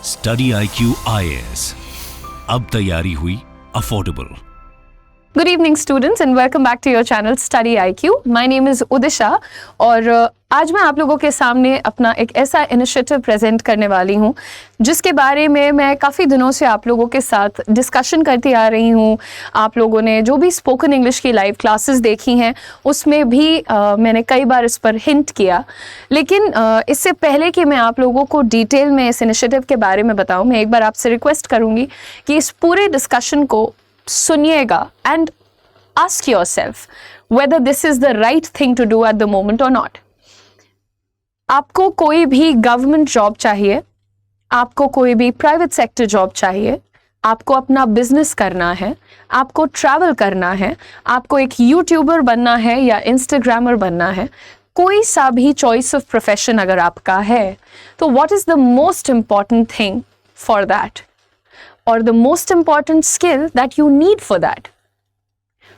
Study IQ IAS, अब तैयारी हुई affordable. Good evening students and welcome back to your channel Study IQ. My name is Udisha और आज मैं आप लोगों के सामने अपना एक ऐसा इनिशिएटिव प्रेजेंट करने वाली हूँ जिसके बारे में मैं काफ़ी दिनों से आप लोगों के साथ डिस्कशन करती आ रही हूँ। आप लोगों ने जो भी स्पोकन इंग्लिश की लाइव क्लासेस देखी हैं उसमें भी मैंने कई बार इस पर हिंट किया, लेकिन इससे पहले कि मैं आप लोगों को डिटेल में इस इनिशिएटिव के बारे में बताऊँ, मैं एक बार आपसे रिक्वेस्ट करूँगी कि इस पूरे डिस्कशन को सुनिएगा and ask yourself whether this is the right thing to do at the moment or not. आपको कोई भी गवर्नमेंट जॉब चाहिए, आपको कोई भी प्राइवेट सेक्टर जॉब चाहिए, आपको अपना बिजनेस करना है, आपको ट्रैवल करना है, आपको एक यूट्यूबर बनना है या इंस्टाग्रामर बनना है, कोई सा भी चॉइस ऑफ प्रोफेशन अगर आपका है, तो what is the most important thing for that or the most important skill that you need for that.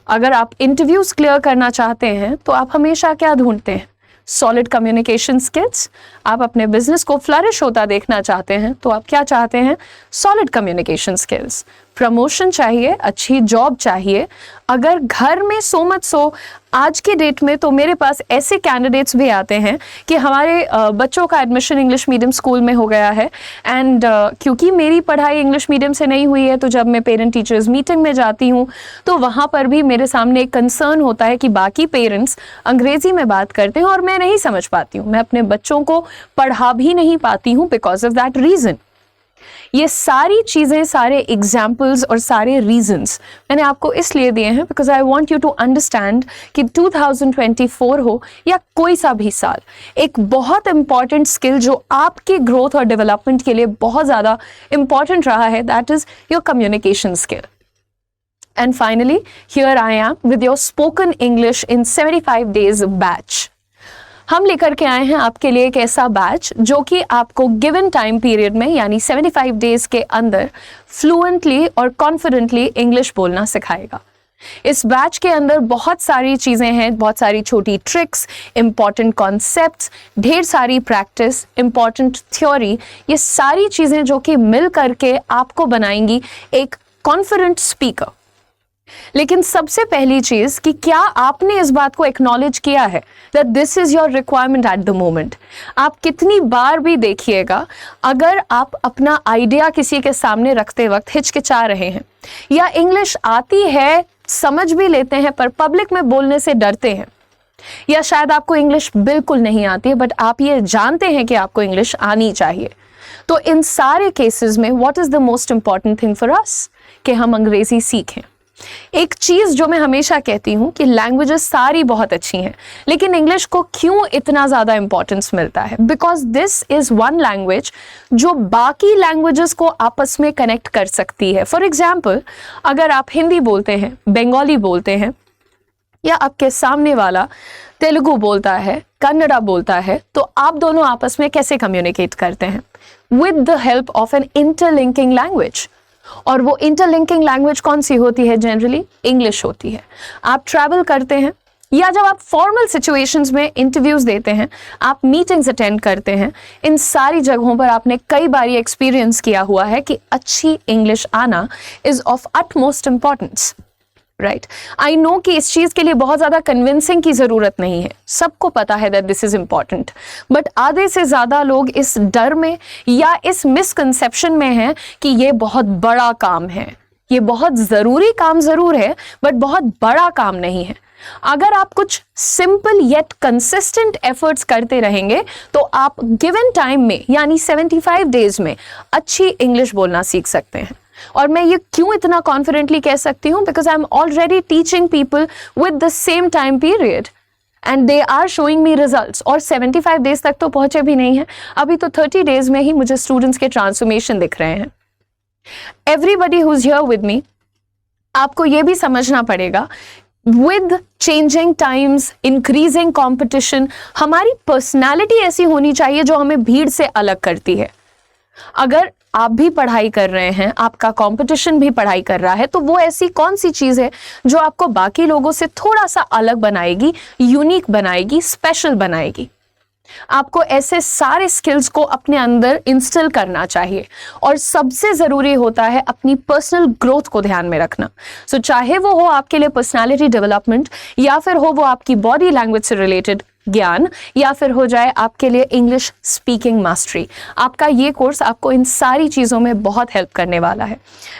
अगर आप इंटरव्यूज क्लियर करना चाहते हैं तो आप हमेशा क्या ढूंढते हैं? Solid communication skills. आप अपने बिजनेस को फ्लरिश होता देखना चाहते हैं तो आप क्या चाहते हैं? Solid communication skills. प्रमोशन चाहिए, अच्छी जॉब चाहिए। अगर घर में सो मच सो आज के डेट में तो मेरे पास ऐसे कैंडिडेट्स भी आते हैं कि हमारे बच्चों का एडमिशन इंग्लिश मीडियम स्कूल में हो गया है एंड क्योंकि मेरी पढ़ाई इंग्लिश मीडियम से नहीं हुई है तो जब मैं पेरेंट टीचर्स मीटिंग में जाती हूँ तो वहाँ पर भी मेरे सामने एक कंसर्न होता है कि बाकी पेरेंट्स अंग्रेजी में बात करते हैं और मैं नहीं समझ पाती हूँ, मैं अपने बच्चों को पढ़ा भी नहीं पाती हूँ बिकॉज ऑफ दैट रीज़न। ये सारी चीज़ें, सारे एग्जाम्पल्स और सारे रीजंस मैंने आपको इसलिए दिए हैं because I want you to understand कि 2024 हो या कोई सा भी साल, एक बहुत इंपॉर्टेंट स्किल जो आपकी ग्रोथ और डेवलपमेंट के लिए बहुत ज़्यादा इंपॉर्टेंट रहा है, that is your communication skill. And finally here I am with your spoken English in 75 days batch. हम लेकर के आए हैं आपके लिए एक ऐसा बैच जो कि आपको गिवन टाइम पीरियड में यानी 75 डेज के अंदर फ्लुएंटली और कॉन्फिडेंटली इंग्लिश बोलना सिखाएगा। इस बैच के अंदर बहुत सारी चीज़ें हैं, बहुत सारी छोटी ट्रिक्स, इंपॉर्टेंट कॉन्सेप्ट्स, ढेर सारी प्रैक्टिस, इंपॉर्टेंट थ्योरी, ये सारी चीज़ें जो कि मिल करके आपको बनाएंगी एक कॉन्फिडेंट स्पीकर। लेकिन सबसे पहली चीज कि क्या आपने इस बात को एक्नॉलेज किया है that this is your requirement at the moment. आप कितनी बार भी देखिएगा, अगर आप अपना आइडिया किसी के सामने रखते वक्त हिचकिचा रहे हैं या इंग्लिश आती है, समझ भी लेते हैं पर पब्लिक में बोलने से डरते हैं, या शायद आपको इंग्लिश बिल्कुल नहीं आती है बट आप ये जानते हैं कि आपको इंग्लिश आनी चाहिए, तो इन सारे केसेस में what is the most important thing for us कि हम अंग्रेजी सीखें। एक चीज जो मैं हमेशा कहती हूँ कि लैंग्वेजेस सारी बहुत अच्छी हैं, लेकिन इंग्लिश को क्यों इतना ज़्यादा इंपॉर्टेंस मिलता है? Because this is one language जो बाकी लैंग्वेजेस को आपस में कनेक्ट कर सकती है। फॉर एग्जाम्पल, अगर आप हिंदी बोलते हैं, बंगाली बोलते हैं या आपके सामने वाला तेलुगु बोलता है, कन्नड़ा बोलता है, तो आप दोनों आपस में कैसे कम्युनिकेट करते हैं? With the help of an interlinking language. और वो इंटरलिंकिंग लैंग्वेज कौन सी होती है? जनरली इंग्लिश होती है। आप ट्रैवल करते हैं या जब आप फॉर्मल सिचुएशंस में इंटरव्यूज देते हैं, आप मीटिंग्स अटेंड करते हैं, इन सारी जगहों पर आपने कई बार ये एक्सपीरियंस किया हुआ है कि अच्छी इंग्लिश आना is of utmost importance, right? I know कि इस चीज़ के लिए बहुत ज़्यादा कन्विंसिंग की ज़रूरत नहीं है, सबको पता है that this is important, but आधे से ज़्यादा लोग इस डर में या इस मिसकंसेप्शन में हैं कि ये बहुत बड़ा काम है, ये बहुत ज़रूरी काम ज़रूर है बट बहुत बड़ा काम नहीं है। अगर आप कुछ सिंपल येट कंसिस्टेंट एफर्ट्स करते रहेंगे तो आप गिवन टाइम में यानी 75 डेज में अच्छी इंग्लिश बोलना सीख सकते हैं। और मैं ये क्यों इतना कॉन्फिडेंटली कह सकती हूँ? Because I am already teaching people with the same time period and they are showing me results. और 75 डेज तक तो पहुंचे भी नहीं हैं, अभी तो 30 डेज में ही मुझे स्टूडेंट्स के ट्रांसफॉर्मेशन दिख रहे हैं। Everybody who is here with me, आपको ये भी समझना पड़ेगा with changing times, increasing competition, हमारी पर्सनैलिटी ऐसी होनी चाहिए जो हमें भीड़ से अलग करती है। अगर आप भी पढ़ाई कर रहे हैं, आपका कंपटीशन भी पढ़ाई कर रहा है, तो वो ऐसी कौन सी चीज़ है जो आपको बाकी लोगों से थोड़ा सा अलग बनाएगी, यूनिक बनाएगी, स्पेशल बनाएगी? आपको ऐसे सारे स्किल्स को अपने अंदर इंस्टिल करना चाहिए। और सबसे ज़रूरी होता है अपनी पर्सनल ग्रोथ को ध्यान में रखना। सो चाहे वो हो आपके लिए पर्सनालिटी डेवलपमेंट, या फिर हो वो आपकी बॉडी लैंग्वेज से रिलेटेड ज्ञान, या फिर हो जाए आपके लिए इंग्लिश स्पीकिंग मास्टरी, आपका ये कोर्स आपको इन सारी चीज़ों में बहुत हेल्प करने वाला है।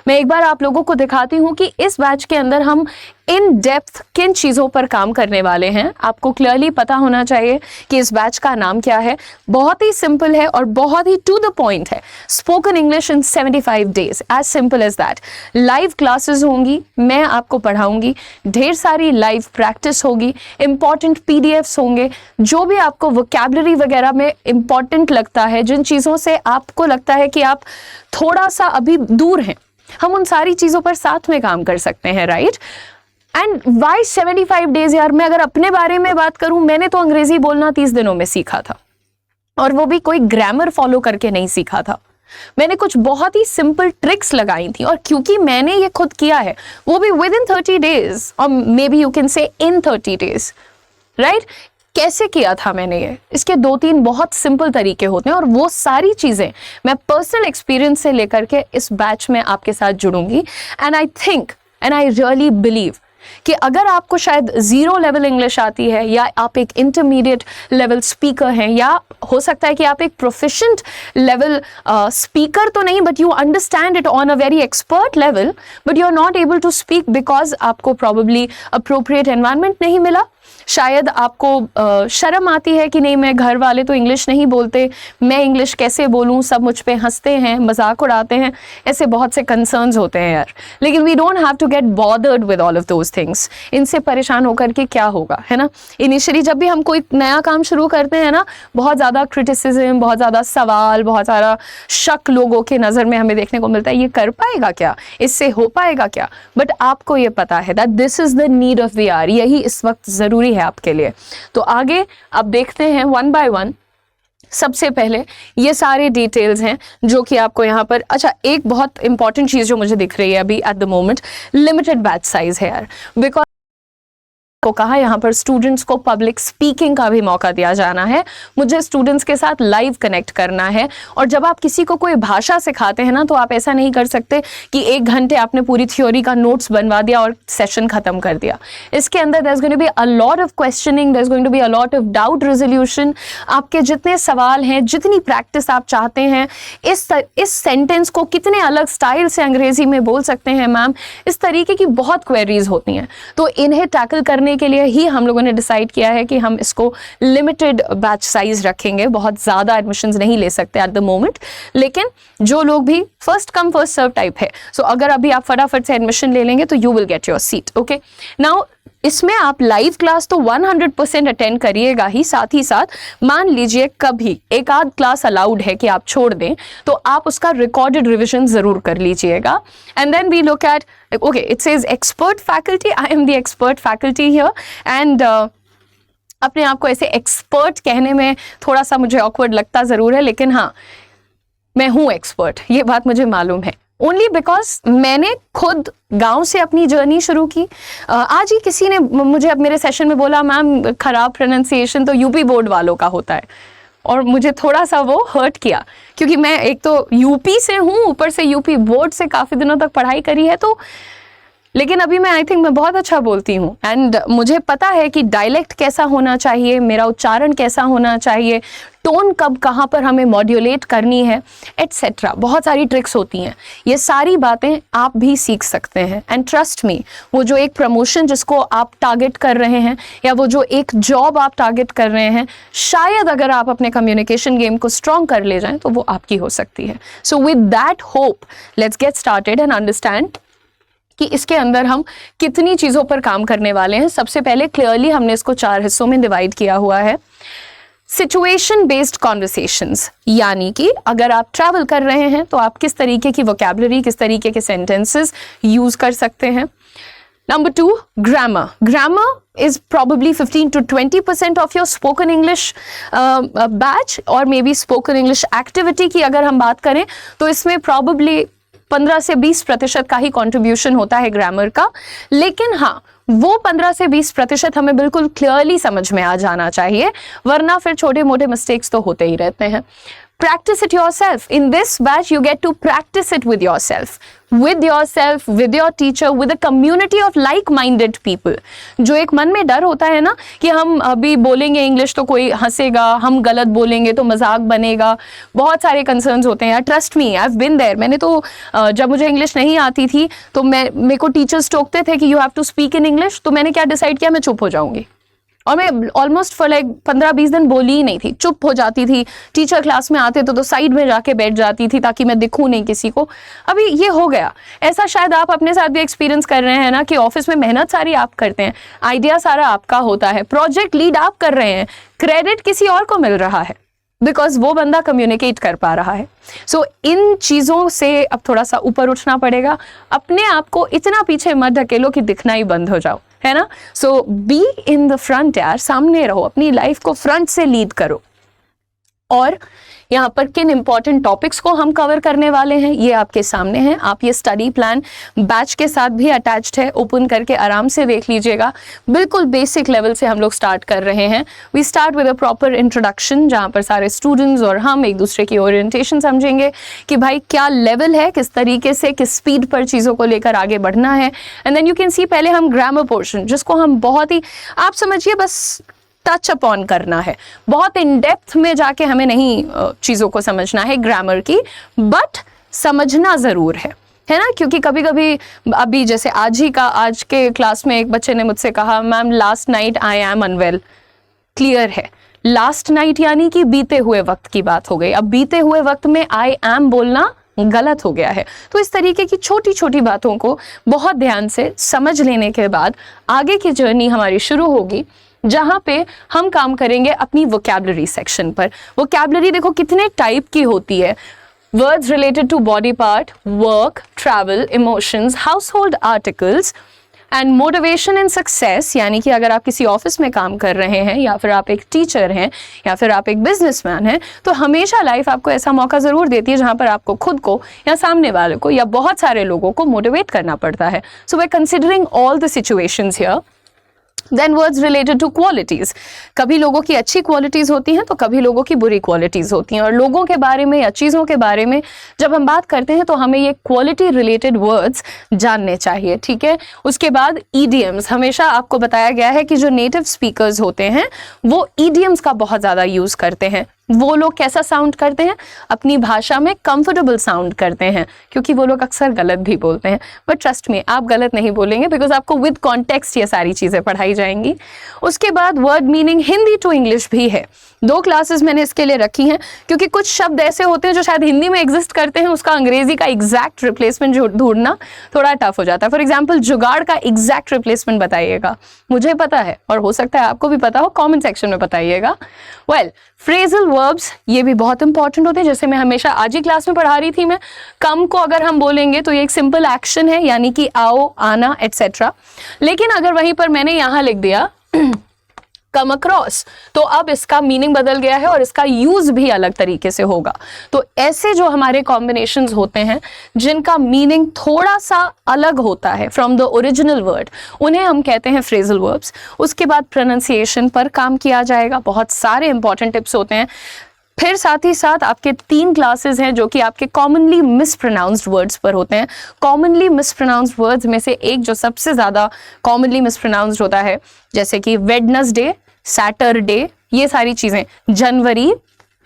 मैं एक बार आप लोगों को दिखाती हूँ कि इस बैच के अंदर हम इन डेप्थ किन चीज़ों पर काम करने वाले हैं। आपको क्लियरली पता होना चाहिए कि इस बैच का नाम क्या है। बहुत ही सिंपल है और बहुत ही टू द पॉइंट है। Spoken English in 75 days, as simple as that. Live classes होंगी, मैं आपको पढ़ाऊंगी, ढेर सारी लाइव प्रैक्टिस होगी, इंपॉर्टेंट PDFs होंगे, जो भी आपको वोकैबुलरी वगैरह में इंपॉर्टेंट लगता है, जिन चीज़ों से आपको लगता है कि आप थोड़ा सा अभी दूर हैं, हम उन सारी चीज़ों पर साथ में काम कर सकते हैं, राइट। एंड वाई 75 डेज यार, मैं अगर अपने बारे में बात करूं, मैंने तो अंग्रेजी बोलना 30 दिनों में सीखा था, और वो भी कोई ग्रामर फॉलो करके नहीं सीखा था। मैंने कुछ बहुत ही सिंपल ट्रिक्स लगाई थी, और क्योंकि मैंने ये खुद किया है, वो भी विद इन 30 डेज, और may be you can say in 30 days, right. कैसे किया था मैंने ये, इसके 2-3 बहुत सिंपल तरीके होते हैं, और वो सारी चीज़ें मैं पर्सनल एक्सपीरियंस से लेकर के इस बैच में आपके साथ जुड़ूंगी। And I think and I really believe कि अगर आपको शायद 0 लेवल इंग्लिश आती है, या आप एक इंटरमीडिएट लेवल स्पीकर हैं, या हो सकता है कि आप एक प्रोफिशिएंट लेवल स्पीकर तो नहीं, but you understand it on a very expert level, but you are not able to speak because आपको प्रॉबेबली अप्रोप्रिएट एनवायरनमेंट नहीं मिला। शायद आपको शर्म आती है कि नहीं, मैं घर वाले तो इंग्लिश नहीं बोलते, मैं इंग्लिश कैसे बोलूँ, सब मुझ पे हंसते हैं, मजाक उड़ाते हैं, ऐसे बहुत से कंसर्न्स होते हैं यार। लेकिन we don't have to get bothered with all of those things. इनसे परेशान होकर के क्या होगा, है ना। इनिशियली जब भी हम कोई नया काम शुरू करते हैं ना, बहुत ज़्यादा क्रिटिसिज्म, बहुत ज़्यादा सवाल, बहुत सारा शक लोगों के नज़र में हमें देखने को मिलता है, ये कर पाएगा क्या, इससे हो पाएगा क्या। बट आपको ये पता है that this is the need of the hour, यही इस वक्त ज़रूरी है आपके लिए। तो आगे अब देखते हैं वन बाय वन। सबसे पहले ये सारे डिटेल्स हैं जो कि आपको यहाँ पर, अच्छा एक बहुत इंपॉर्टेंट चीज़ जो मुझे दिख रही है अभी at the moment, limited batch size है यार, बिकॉज को कहा यहाँ पर स्टूडेंट्स को पब्लिक स्पीकिंग का भी मौका दिया जाना है। मुझे स्टूडेंट्स के साथ लाइव कनेक्ट करना है, और जब आप किसी को कोई भाषा सिखाते हैं ना, तो आप ऐसा नहीं कर सकते कि 1 घंटे आपने पूरी थ्योरी का नोट्स बनवा दिया और सेशन खत्म कर दिया। इसके अंदर there is going to be a lot of questioning, there is going to be a lot of doubt resolution. आपके जितने सवाल हैं, जितनी प्रैक्टिस आप चाहते हैं, इस सेंटेंस को कितने अलग स्टाइल से अंग्रेजी में बोल सकते हैं मैम, इस तरीके की बहुत क्वेरीज होती हैं। तो इन्हें टैकल करने के लिए ही हम लोगों ने डिसाइड किया है कि हम इसको लिमिटेड बैच साइज रखेंगे, बहुत ज़्यादा एडमिशंस नहीं ले सकते एट द मोमेंट। लेकिन जो लोग भी first come first serve type है, सो अगर अभी आप फटाफट से एडमिशन ले लेंगे तो you will get your seat. Okay, now इसमें आप लाइव क्लास तो 100% अटेंड करिएगा ही, साथ मान लीजिए कभी एक आध क्लास अलाउड है कि आप छोड़ दें, तो आप उसका रिकॉर्डेड रिविजन जरूर कर लीजिएगा। And then we look at, okay it says expert faculty, I am the expert faculty here. And अपने आप को ऐसे एक्सपर्ट कहने में थोड़ा सा मुझे ऑकवर्ड लगता ज़रूर है, लेकिन हाँ मैं हूँ एक्सपर्ट, ये बात मुझे मालूम है। ओनली बिकॉज मैंने खुद गांव से अपनी जर्नी शुरू की। आज ही किसी ने मुझे अब मेरे सेशन में बोला, मैम खराब प्रोनाउंसिएशन तो यूपी बोर्ड वालों का होता है, और मुझे थोड़ा सा वो हर्ट किया, क्योंकि मैं एक तो यूपी से हूँ, ऊपर से यूपी बोर्ड से काफ़ी दिनों तक पढ़ाई करी है, तो लेकिन अभी मैं आई थिंक मैं बहुत अच्छा बोलती हूँ। एंड मुझे पता है कि डायलेक्ट कैसा होना चाहिए, मेरा उच्चारण कैसा होना चाहिए, टोन कब कहाँ पर हमें मॉड्यूलेट करनी है, एटसेट्रा। बहुत सारी ट्रिक्स होती हैं, ये सारी बातें आप भी सीख सकते हैं। एंड ट्रस्ट मी, वो जो एक प्रमोशन जिसको आप टारगेट कर रहे हैं, या वो जो एक जॉब आप टारगेट कर रहे हैं, शायद अगर आप अपने कम्युनिकेशन गेम को स्ट्रॉन्ग कर ले जाएं तो वो आपकी हो सकती है। So with that hope let's get started and understand कि इसके अंदर हम कितनी चीज़ों पर काम करने वाले हैं। सबसे पहले क्लियरली हमने इसको 4 हिस्सों में डिवाइड किया हुआ है। सिचुएशन बेस्ड कॉन्वर्सेशंस, यानी कि अगर आप ट्रैवल कर रहे हैं तो आप किस तरीके की वोकैबुलरी, किस तरीके के सेंटेंसेस यूज कर सकते हैं। Number 2, grammar. Grammar is probably 15 to 20% of your spoken English batch, और maybe spoken English activity की अगर हम बात करें तो इसमें probably 15 से 20% का ही कंट्रीब्यूशन होता है ग्रामर का, लेकिन हाँ वो 15 से 20% हमें बिल्कुल क्लियरली समझ में आ जाना चाहिए, वरना फिर छोटे मोटे मिस्टेक्स तो होते ही रहते हैं। Practice it yourself. In this batch, you get to practice it with yourself, with your teacher, with a community of like-minded people. जो एक मन में डर होता है ना कि हम अभी बोलेंगे इंग्लिश तो कोई हंसेगा, हम गलत बोलेंगे तो मजाक बनेगा, बहुत सारे कंसर्न्स होते हैं यार। Trust me, I have been there. मैंने तो जब मुझे इंग्लिश नहीं आती थी तो मेरे को टीचर्स टोकते थे कि you have to speak in English, तो मैंने क्या डिसाइड किया, मैं चुप हो जाऊंगी। और मैं ऑलमोस्ट फॉर लाइक 15-20 दिन बोली ही नहीं थी, चुप हो जाती थी। टीचर क्लास में आते तो साइड में जाके बैठ जाती थी ताकि मैं दिखूं नहीं किसी को। अभी ये हो गया। ऐसा शायद आप अपने साथ भी एक्सपीरियंस कर रहे हैं ना कि ऑफिस में मेहनत सारी आप करते हैं, आइडिया सारा आपका होता है, प्रोजेक्ट लीड आप कर रहे हैं, क्रेडिट किसी और को मिल रहा है बिकॉज वो बंदा कम्युनिकेट कर पा रहा है। सो इन चीज़ों से अब थोड़ा सा ऊपर उठना पड़ेगा। अपने आप को इतना पीछे मत ढकेलो कि दिखना ही बंद हो जाओ, है ना। सो बी इन द फ्रंट यार, सामने रहो, अपनी लाइफ को फ्रंट से लीड करो। और यहाँ पर किन इंपॉर्टेंट टॉपिक्स को हम कवर करने वाले हैं ये आपके सामने हैं। आप ये स्टडी प्लान बैच के साथ भी अटैच्ड है, ओपन करके आराम से देख लीजिएगा। बिल्कुल बेसिक लेवल से हम लोग स्टार्ट कर रहे हैं। We start with a proper introduction, जहाँ पर सारे स्टूडेंट्स और हम एक दूसरे की ओरिएंटेशन समझेंगे कि भाई क्या लेवल है, किस तरीके से, किस स्पीड पर चीज़ों को लेकर आगे बढ़ना है। And then you can see पहले हम ग्रामर पोर्शन, जिसको हम बहुत ही, आप समझिए बस टच अपॉन करना है, बहुत इन डेप्थ में जाके हमें नहीं चीज़ों को समझना है ग्रामर की, बट समझना ज़रूर है ना। क्योंकि कभी कभी अभी जैसे आज के क्लास में एक बच्चे ने मुझसे कहा, ma'am last night I am unwell. Clear है, लास्ट नाइट यानी कि बीते हुए वक्त की बात हो गई। अब बीते हुए वक्त में आई एम बोलना गलत हो गया है। तो इस तरीके की छोटी छोटी बातों को बहुत ध्यान से समझ लेने के बाद आगे की जर्नी हमारी शुरू होगी, जहाँ पे हम काम करेंगे अपनी वोकैबुलरी सेक्शन पर। वोकैबुलरी देखो कितने टाइप की होती है। Words related to body part, work, travel, emotions, household articles and motivation and success, यानी कि अगर आप किसी ऑफिस में काम कर रहे हैं या फिर आप एक टीचर हैं या फिर आप एक बिजनेसमैन हैं, तो हमेशा लाइफ आपको ऐसा मौका ज़रूर देती है जहाँ पर आपको खुद को या सामने वाले को या बहुत सारे लोगों को मोटिवेट करना पड़ता है। So we are considering all the situations here. Then words related to qualities, कभी लोगों की अच्छी क्वालिटीज़ होती हैं तो कभी लोगों की बुरी क्वालिटीज़ होती हैं। और लोगों के बारे में या चीज़ों के बारे में जब हम बात करते हैं तो हमें ये क्वालिटी रिलेटेड वर्ड्स जानने चाहिए, ठीक है। उसके बाद ईडियम्स, हमेशा आपको बताया गया है कि जो नेटिव स्पीकर्स होते हैं वो ईडियम्स का बहुत ज़्यादा यूज़ करते हैं। वो लोग कैसा साउंड करते हैं, अपनी भाषा में कंफर्टेबल साउंड करते हैं, क्योंकि वो लोग अक्सर गलत भी बोलते हैं। बट ट्रस्ट मी, आप गलत नहीं बोलेंगे बिकॉज आपको विद कॉन्टेक्स्ट ये सारी चीज़ें पढ़ाई जाएंगी। उसके बाद word meaning Hindi to English भी है। 2 क्लासेस मैंने इसके लिए रखी हैं क्योंकि कुछ शब्द ऐसे होते हैं जो शायद हिंदी में एग्जिस्ट करते हैं, उसका अंग्रेजी का एग्जैक्ट रिप्लेसमेंट ढूंढना थोड़ा टफ हो जाता है। फॉर एग्जाम्पल जुगाड़ का एग्जैक्ट रिप्लेसमेंट बताइएगा, मुझे पता है और हो सकता है आपको भी पता हो, कॉमेंट सेक्शन में बताइएगा। वेल, फ्रेजल वर्ब्स ये भी बहुत इंपॉर्टेंट होते हैं। जैसे मैं हमेशा आज ही क्लास में पढ़ा रही थी, मैं कम को अगर हम बोलेंगे तो ये एक सिंपल एक्शन है, यानी कि आओ, आना, एटसेट्रा। लेकिन अगर वहीं पर मैंने यहाँ लिख दिया कम अक्रॉस, तो अब इसका मीनिंग बदल गया है और इसका यूज भी अलग तरीके से होगा। तो ऐसे जो हमारे कॉम्बिनेशंस होते हैं जिनका मीनिंग थोड़ा सा अलग होता है फ्रॉम द ओरिजिनल वर्ड, उन्हें हम कहते हैं फ्रेजल वर्ब्स। उसके बाद प्रोनाउंसिएशन पर काम किया जाएगा, बहुत सारे इंपॉर्टेंट टिप्स होते हैं। फिर साथ ही साथ आपके 3 क्लासेस हैं जो कि आपके कॉमनली मिसप्रोनाउंस्ड वर्ड्स पर होते हैं। कॉमनली मिसप्रोनाउंस्ड वर्ड्स में से एक जो सबसे ज़्यादा कॉमनली मिसप्रोनाउंस्ड होता है, जैसे कि वेडनेसडे, सैटरडे, ये सारी चीज़ें, जनवरी,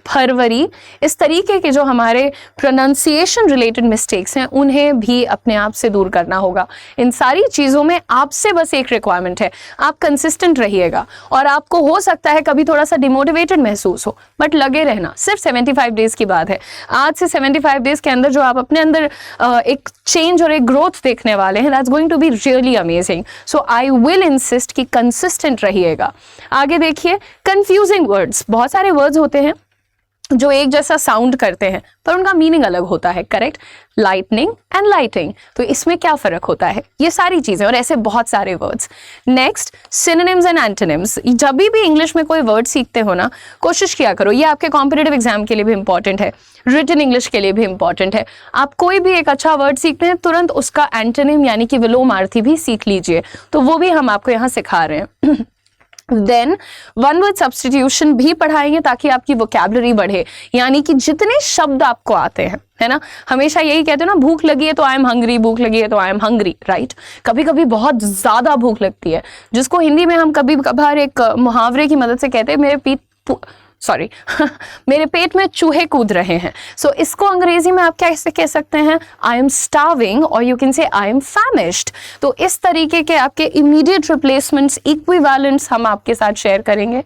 फरवरी, इस तरीके के जो हमारे प्रोनाउंसिएशन रिलेटेड मिस्टेक्स हैं उन्हें भी अपने आप से दूर करना होगा। इन सारी चीज़ों में आपसे बस एक रिक्वायरमेंट है, आप कंसिस्टेंट रहिएगा। और आपको हो सकता है कभी थोड़ा सा डिमोटिवेटेड महसूस हो, बट लगे रहना। सिर्फ 75 डेज़ की बात है। आज से 75 डेज़ के अंदर जो आप अपने अंदर एक चेंज और एक ग्रोथ देखने वाले हैं, that's going to be really amazing. So I will insist कि कंसिस्टेंट रहिएगा। आगे देखिए, कंफ्यूजिंग वर्ड्स, बहुत सारे वर्ड्स होते हैं जो एक जैसा साउंड करते हैं पर उनका मीनिंग अलग होता है, करेक्ट? लाइटनिंग एंड लाइटिंग, तो इसमें क्या फर्क होता है, ये सारी चीजें और ऐसे बहुत सारे words. Next, synonyms and antonyms. जब भी इंग्लिश में कोई वर्ड सीखते हो ना, कोशिश किया करो, ये आपके कॉम्पिटिटिव एग्जाम के लिए भी इंपॉर्टेंट है, रिटन इंग्लिश के लिए भी इंपॉर्टेंट है। आप कोई भी एक अच्छा वर्ड सीखते हैं, तुरंत उसका एंटोनिम यानी कि विलोमार्थी भी सीख लीजिए, तो वो भी हम आपको यहाँ सिखा रहे हैं। देन वन वर्ड सब्स्टिट्यूशन भी पढ़ाएंगे ताकि आपकी वोकैबुलरी बढ़े, यानी कि जितने शब्द आपको आते हैं, है ना, हमेशा यही कहते हैं ना, भूख लगी है तो आई एम हंग्री, भूख लगी है तो आई एम हंग्री, राइट? कभी कभी बहुत ज्यादा भूख लगती है, जिसको हिंदी में हम कभी कभार एक मुहावरे की मदद से कहते हैं मेरे पेट में चूहे कूद रहे हैं। सो इसको अंग्रेजी में आप कैसे कह सकते हैं? आई एम स्टार्विंग, और you can say I am फैमिश्ड। तो इस तरीके के आपके इमीडिएट रिप्लेसमेंट्स, इक्विवेलेंट्स हम आपके साथ शेयर करेंगे।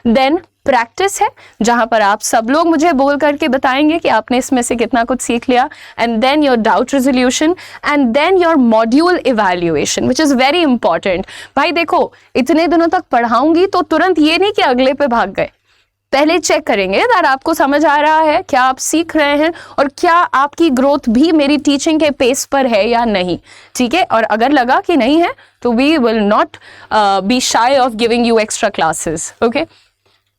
देन प्रैक्टिस है, जहां पर आप सब लोग मुझे बोल करके बताएंगे कि आपने इसमें से कितना कुछ सीख लिया। And then your doubt resolution, and then your module evaluation, which is very important. भाई देखो, इतने दिनों तक पढ़ाऊंगी तो तुरंत ये नहीं कि अगले पे भाग गए, पहले चेक करेंगे दैट आपको समझ आ रहा है, क्या आप सीख रहे हैं, और क्या आपकी ग्रोथ भी मेरी टीचिंग के पेस पर है या नहीं, ठीक है? और अगर लगा कि नहीं है तो we will not be shy of giving you extra classes, okay?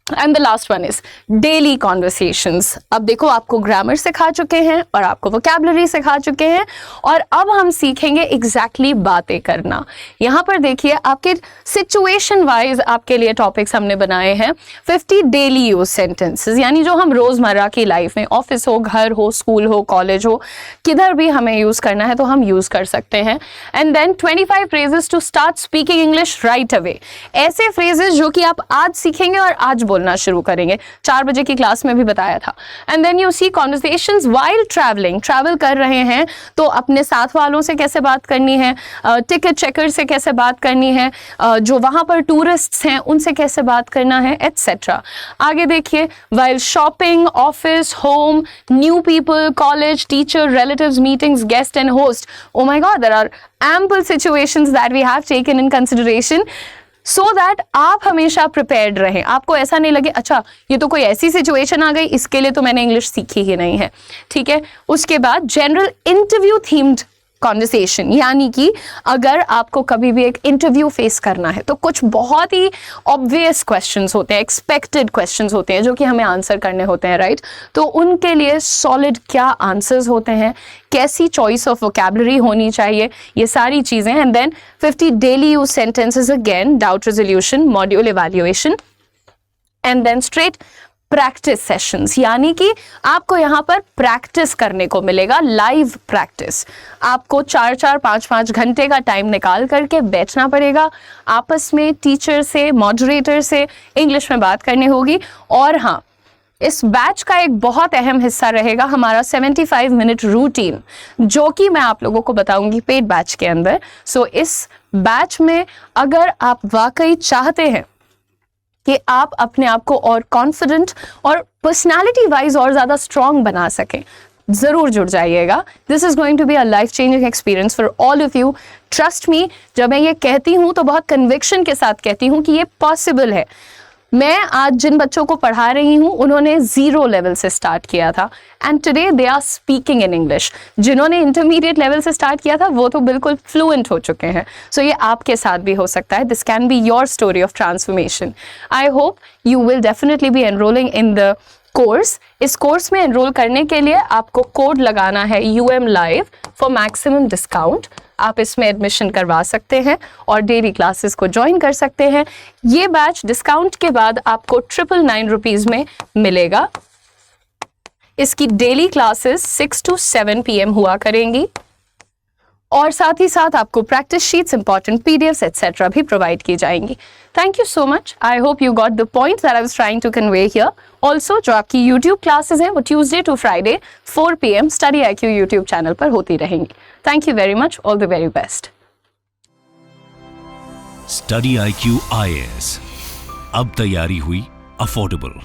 And the last one is daily conversations. अब देखो, आपको ग्रामर सिखा चुके हैं और आपको वोकैबुलरी सिखा चुके हैं, और अब हम सीखेंगे एग्जैक्टली बातें करना। यहाँ पर देखिए, आपके सिचुएशन वाइज आपके लिए टॉपिक्स हमने बनाए हैं। 50 डेली यूज सेंटेंसेस, यानी जो हम रोजमर्रा की लाइफ में, ऑफिस हो, घर हो, स्कूल हो, कॉलेज हो, किधर भी हमें यूज करना है तो हम यूज कर सकते हैं। And then 25 phrases to start speaking English right away. ऐसे फ्रेजेस जो कि आप आज सीखेंगे और आज बोलना शुरू करेंगे, 4 बजे की क्लास में भी बताया था। And then you see conversations while travelling, travel कर रहे हैं तो अपने साथ वालों से कैसे बात करनी है, टिकट चेकर से कैसे बात करनी है, जो वहां पर टूरिस्ट्स हैं उनसे कैसे बात करना है, एटसेट्रा। आगे देखिए, while shopping, office, home, new people, college, teacher, relatives, meetings, guest and host. Oh my God, there are ample situations that we have taken in consideration so that आप हमेशा प्रिपेयर्ड रहें, आपको ऐसा नहीं लगे अच्छा ये तो कोई ऐसी सिचुएशन आ गई, इसके लिए तो मैंने इंग्लिश सीखी ही नहीं है, ठीक है? उसके बाद जनरल इंटरव्यू थीम्ड कॉन्वर्सेशन, यानी कि अगर आपको कभी भी एक इंटरव्यू फेस करना है तो कुछ बहुत ही ऑब्वियस क्वेश्चंस होते हैं, एक्सपेक्टेड क्वेश्चंस होते हैं जो कि हमें आंसर करने होते हैं, राइट? तो उनके लिए सॉलिड क्या आंसर्स होते हैं, कैसी चॉइस ऑफ वोकैबुलरी होनी चाहिए, ये सारी चीजें। And then 50 daily use sentences, again doubt resolution, module evaluation, and then straight practice sessions, यानी कि आपको यहाँ पर प्रैक्टिस करने को मिलेगा, लाइव प्रैक्टिस। आपको 4-4, 5-5 घंटे का टाइम निकाल करके बैठना पड़ेगा, आपस में टीचर से, मॉडरेटर से इंग्लिश में बात करनी होगी। और हाँ, इस बैच का एक बहुत अहम हिस्सा रहेगा हमारा 75 मिनट रूटीन, जो कि मैं आप लोगों को बताऊंगी पेड बैच के अंदर। सो इस बैच में अगर आप वाकई चाहते हैं कि आप अपने आप को और कॉन्फिडेंट और पर्सनालिटी वाइज और ज़्यादा स्ट्रॉन्ग बना सकें, ज़रूर जुड़ जाइएगा। This is going to be a life changing experience for all of you. Trust me, जब मैं ये कहती हूँ तो बहुत कन्विक्शन के साथ कहती हूँ कि ये पॉसिबल है। मैं आज जिन बच्चों को पढ़ा रही हूँ उन्होंने 0 लेवल से स्टार्ट किया था and today they are speaking in English. जिन्होंने इंटरमीडिएट लेवल से स्टार्ट किया था वो तो बिल्कुल फ्लुएंट हो चुके हैं। सो ये आपके साथ भी हो सकता है। This can be your story of transformation. I hope you will definitely be enrolling in the course. इस कोर्स में एनरोल करने के लिए आपको कोड लगाना है UM Live for maximum discount. आप इसमें एडमिशन करवा सकते हैं और डेली क्लासेस को ज्वाइन कर सकते हैं। ये बैच डिस्काउंट के बाद आपको 999 रुपीज में मिलेगा। इसकी डेली क्लासेस 6 to 7 PM हुआ करेंगी और साथ ही साथ आपको practice sheets, important PDFs etcetera भी प्रोवाइड की जाएंगी। Thank you so much. I hope you got the point that I was trying to convey here. Also जो आपकी YouTube क्लासेस हैं वो Tuesday to Friday 4 PM study IQ YouTube channel पर होती रहेंगी। Thank you very much. All the very best. Study IQ IAS, अब तैयारी हुई अफोर्डेबल।